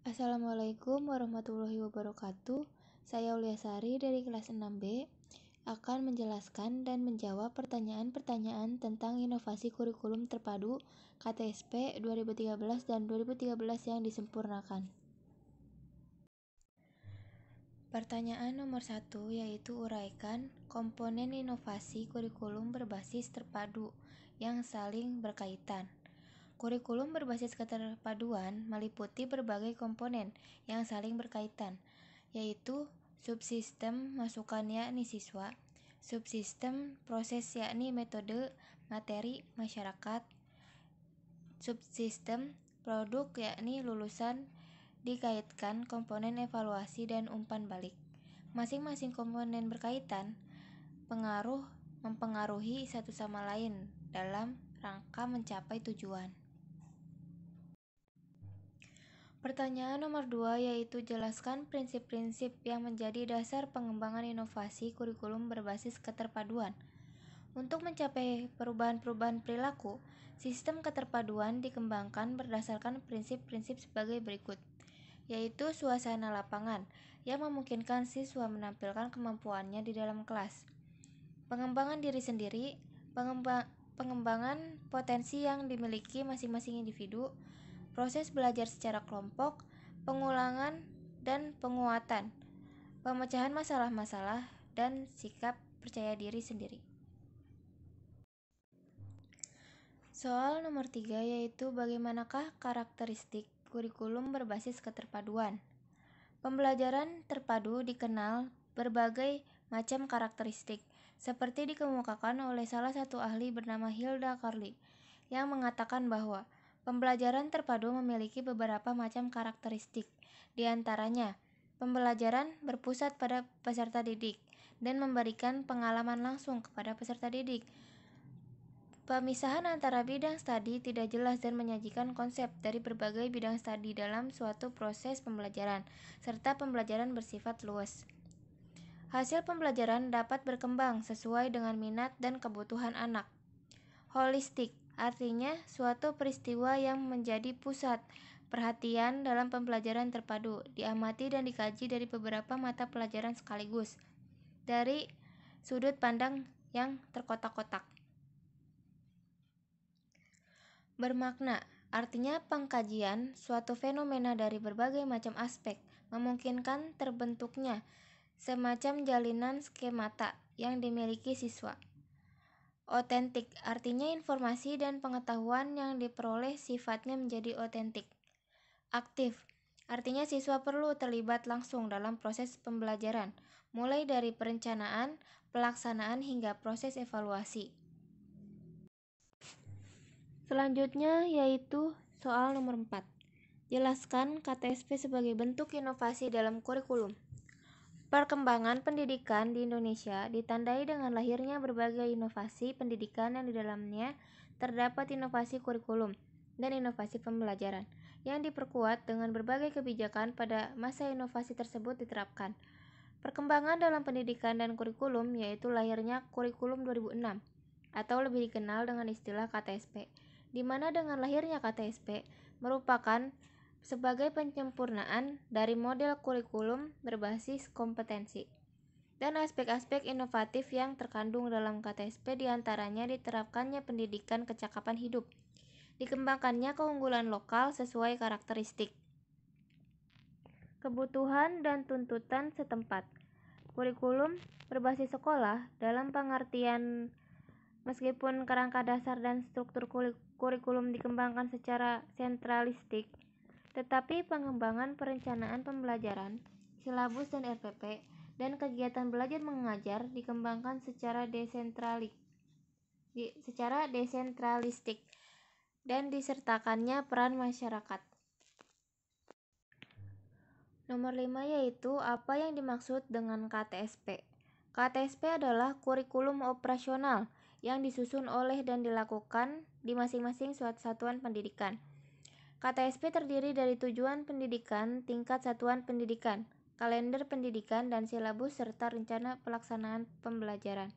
Assalamualaikum warahmatullahi wabarakatuh. Saya Uliasari dari kelas 6B akan menjelaskan dan menjawab pertanyaan-pertanyaan tentang inovasi kurikulum terpadu KTSP 2013 dan 2013 yang disempurnakan. Pertanyaan nomor 1 yaitu uraikan komponen inovasi kurikulum berbasis terpadu yang saling berkaitan. Kurikulum berbasis keterpaduan meliputi berbagai komponen yang saling berkaitan, yaitu subsistem masukan yakni siswa, subsistem proses yakni metode, materi, masyarakat, subsistem produk yakni lulusan, dikaitkan komponen evaluasi dan umpan balik. Masing-masing komponen berkaitan mempengaruhi satu sama lain dalam rangka mencapai tujuan. Pertanyaan nomor 2 yaitu jelaskan prinsip-prinsip yang menjadi dasar pengembangan inovasi kurikulum berbasis keterpaduan. Untuk mencapai perubahan-perubahan perilaku, sistem keterpaduan dikembangkan berdasarkan prinsip-prinsip sebagai berikut, yaitu suasana lapangan yang memungkinkan siswa menampilkan kemampuannya di dalam kelas, pengembangan diri sendiri, pengembangan potensi yang dimiliki masing-masing individu, proses belajar secara kelompok, pengulangan dan penguatan, pemecahan masalah-masalah, dan sikap percaya diri sendiri. Soal nomor 3 yaitu bagaimanakah karakteristik kurikulum berbasis keterpaduan. Pembelajaran terpadu dikenal berbagai macam karakteristik, seperti dikemukakan oleh salah satu ahli bernama Hilda Carli, yang mengatakan bahwa pembelajaran terpadu memiliki beberapa macam karakteristik. Di antaranya, pembelajaran berpusat pada peserta didik dan memberikan pengalaman langsung kepada peserta didik. Pemisahan antara bidang studi tidak jelas dan menyajikan konsep dari berbagai bidang studi dalam suatu proses pembelajaran, serta pembelajaran bersifat luas. Hasil pembelajaran dapat berkembang sesuai dengan minat dan kebutuhan anak. Holistik artinya suatu peristiwa yang menjadi pusat perhatian dalam pembelajaran terpadu, diamati dan dikaji dari beberapa mata pelajaran sekaligus, dari sudut pandang yang terkotak-kotak. Bermakna artinya pengkajian suatu fenomena dari berbagai macam aspek, memungkinkan terbentuknya semacam jalinan skemata yang dimiliki siswa. Otentik artinya informasi dan pengetahuan yang diperoleh sifatnya menjadi otentik. Aktif artinya siswa perlu terlibat langsung dalam proses pembelajaran, mulai dari perencanaan, pelaksanaan hingga proses evaluasi. Selanjutnya yaitu soal nomor 4. Jelaskan KTSP sebagai bentuk inovasi dalam kurikulum. Perkembangan pendidikan di Indonesia ditandai dengan lahirnya berbagai inovasi pendidikan yang di dalamnya terdapat inovasi kurikulum dan inovasi pembelajaran yang diperkuat dengan berbagai kebijakan pada masa inovasi tersebut diterapkan. Perkembangan dalam pendidikan dan kurikulum yaitu lahirnya kurikulum 2006 atau lebih dikenal dengan istilah KTSP, di mana dengan lahirnya KTSP merupakan sebagai penyempurnaan dari model kurikulum berbasis kompetensi. Dan aspek-aspek inovatif yang terkandung dalam KTSP diantaranya diterapkannya pendidikan kecakapan hidup, dikembangkannya keunggulan lokal sesuai karakteristik, kebutuhan dan tuntutan setempat. Kurikulum berbasis sekolah dalam pengertian meskipun kerangka dasar dan struktur kurikulum dikembangkan secara sentralistik, tetapi pengembangan perencanaan pembelajaran, silabus dan RPP, dan kegiatan belajar mengajar dikembangkan secara desentralistik dan disertakannya peran masyarakat. Nomor 5 yaitu apa yang dimaksud dengan KTSP. KTSP adalah kurikulum operasional yang disusun oleh dan dilakukan di masing-masing suatu satuan pendidikan. KTSP terdiri dari tujuan pendidikan, tingkat satuan pendidikan, kalender pendidikan, dan silabus serta rencana pelaksanaan pembelajaran.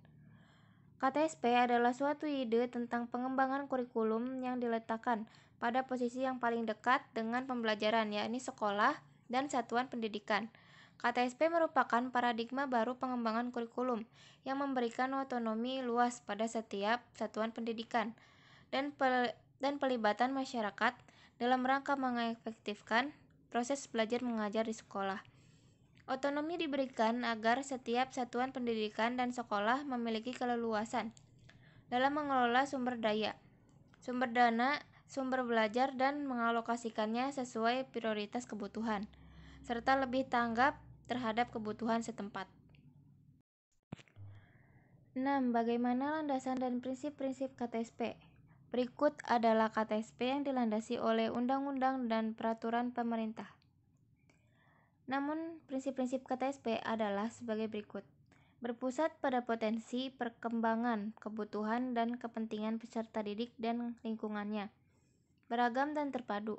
KTSP adalah suatu ide tentang pengembangan kurikulum yang diletakkan pada posisi yang paling dekat dengan pembelajaran, yakni sekolah dan satuan pendidikan. KTSP merupakan paradigma baru pengembangan kurikulum yang memberikan otonomi luas pada setiap satuan pendidikan dan pelibatan masyarakat dalam rangka mengefektifkan proses belajar mengajar di sekolah. Otonomi diberikan agar setiap satuan pendidikan dan sekolah memiliki keleluasan dalam mengelola sumber daya, sumber dana, sumber belajar dan mengalokasikannya sesuai prioritas kebutuhan, serta lebih tanggap terhadap kebutuhan setempat. 6. Bagaimana landasan dan prinsip-prinsip KTSP? Berikut adalah KTSP yang dilandasi oleh undang-undang dan peraturan pemerintah. Namun, prinsip-prinsip KTSP adalah sebagai berikut. Berpusat pada potensi, perkembangan, kebutuhan, dan kepentingan peserta didik dan lingkungannya. Beragam dan terpadu.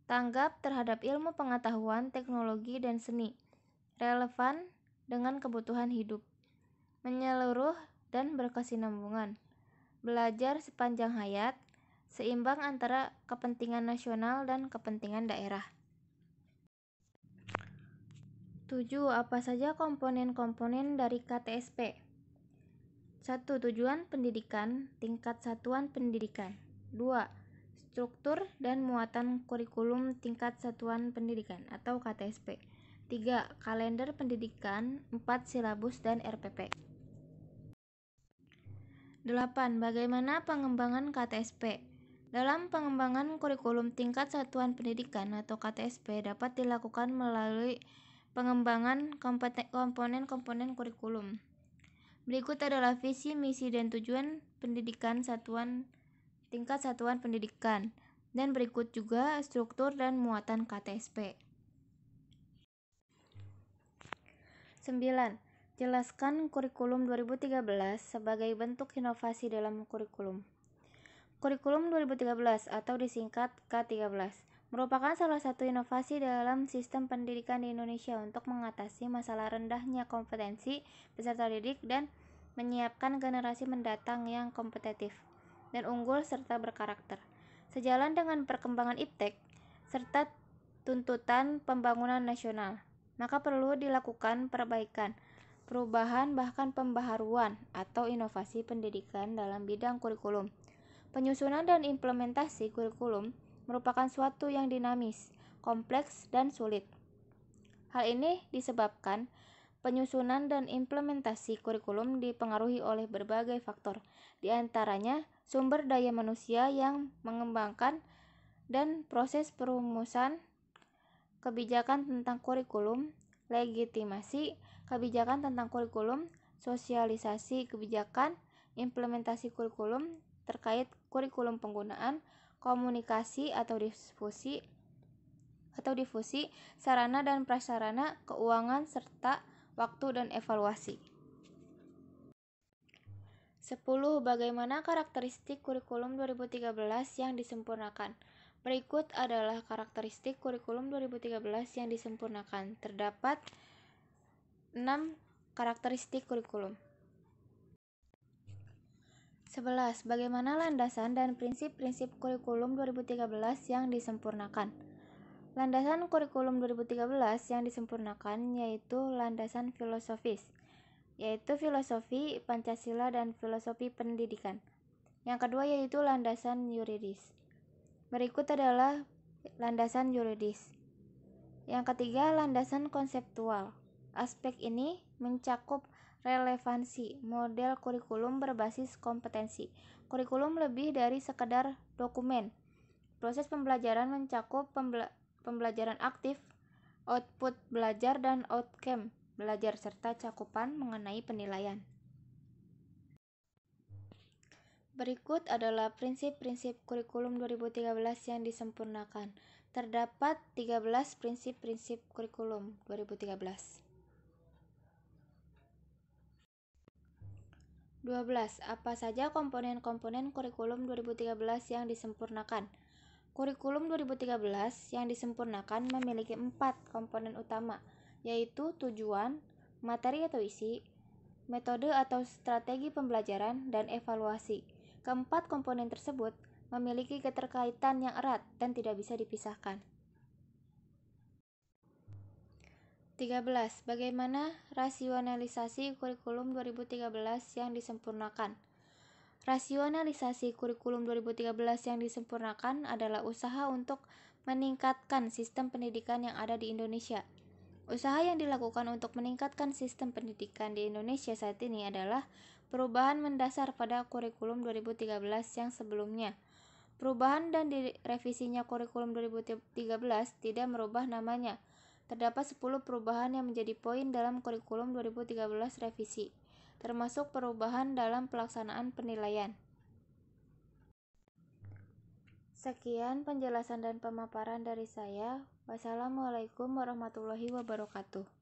Tanggap terhadap ilmu pengetahuan, teknologi, dan seni. Relevan dengan kebutuhan hidup. Menyeluruh dan berkesinambungan. Belajar sepanjang hayat, seimbang antara kepentingan nasional dan kepentingan daerah. 7. Apa saja komponen-komponen dari KTSP? 1. Tujuan pendidikan tingkat satuan pendidikan. 2. Struktur dan muatan kurikulum tingkat satuan pendidikan atau KTSP. 3. Kalender pendidikan. 4. Silabus dan RPP. 8. Bagaimana pengembangan KTSP? Dalam pengembangan kurikulum tingkat satuan pendidikan atau KTSP dapat dilakukan melalui pengembangan komponen-komponen kurikulum. Berikut adalah visi, misi, dan tujuan pendidikan tingkat satuan pendidikan, dan berikut juga struktur dan muatan KTSP. 9. Jelaskan kurikulum 2013 sebagai bentuk inovasi dalam kurikulum. Kurikulum 2013 atau disingkat K13 merupakan salah satu inovasi dalam sistem pendidikan di Indonesia untuk mengatasi masalah rendahnya kompetensi peserta didik dan menyiapkan generasi mendatang yang kompetitif dan unggul serta berkarakter. Sejalan dengan perkembangan iptek serta tuntutan pembangunan nasional, maka perlu dilakukan perubahan bahkan pembaharuan atau inovasi pendidikan dalam bidang kurikulum. Penyusunan dan implementasi kurikulum merupakan suatu yang dinamis, kompleks, dan sulit. Hal ini disebabkan penyusunan dan implementasi kurikulum dipengaruhi oleh berbagai faktor, di antaranya sumber daya manusia yang mengembangkan dan proses perumusan kebijakan tentang kurikulum, legitimasi kebijakan tentang kurikulum, sosialisasi kebijakan, implementasi kurikulum terkait kurikulum penggunaan, komunikasi atau difusi, sarana dan prasarana, keuangan, serta waktu dan evaluasi. 10. Bagaimana karakteristik kurikulum 2013 yang disempurnakan? Berikut adalah karakteristik kurikulum 2013 yang disempurnakan. Terdapat 6 karakteristik kurikulum. 11. Bagaimana landasan dan prinsip-prinsip kurikulum 2013 yang disempurnakan? Landasan kurikulum 2013 yang disempurnakan yaitu landasan filosofis, yaitu filosofi Pancasila dan filosofi pendidikan. Yang kedua yaitu landasan yuridis. Berikut adalah landasan yuridis. Yang ketiga, landasan konseptual. Aspek ini mencakup relevansi model kurikulum berbasis kompetensi. Kurikulum lebih dari sekedar dokumen. Proses pembelajaran mencakup pembelajaran aktif, output belajar, dan outcome belajar, serta cakupan mengenai penilaian. Berikut adalah prinsip-prinsip kurikulum 2013 yang disempurnakan. Terdapat 13 prinsip-prinsip kurikulum 2013. 12. Apa saja komponen-komponen kurikulum 2013 yang disempurnakan? Kurikulum 2013 yang disempurnakan memiliki 4 komponen utama, yaitu tujuan, materi atau isi, metode atau strategi pembelajaran, dan evaluasi. Keempat komponen tersebut memiliki keterkaitan yang erat dan tidak bisa dipisahkan. 13. Bagaimana rasionalisasi kurikulum 2013 yang disempurnakan? Rasionalisasi kurikulum 2013 yang disempurnakan adalah usaha untuk meningkatkan sistem pendidikan yang ada di Indonesia. Usaha yang dilakukan untuk meningkatkan sistem pendidikan di Indonesia saat ini adalah perubahan mendasar pada kurikulum 2013 yang sebelumnya. Perubahan dan direvisinya kurikulum 2013 tidak merubah namanya. Terdapat 10 perubahan yang menjadi poin dalam kurikulum 2013 revisi, termasuk perubahan dalam pelaksanaan penilaian. Sekian penjelasan dan pemaparan dari saya. Wassalamualaikum warahmatullahi wabarakatuh.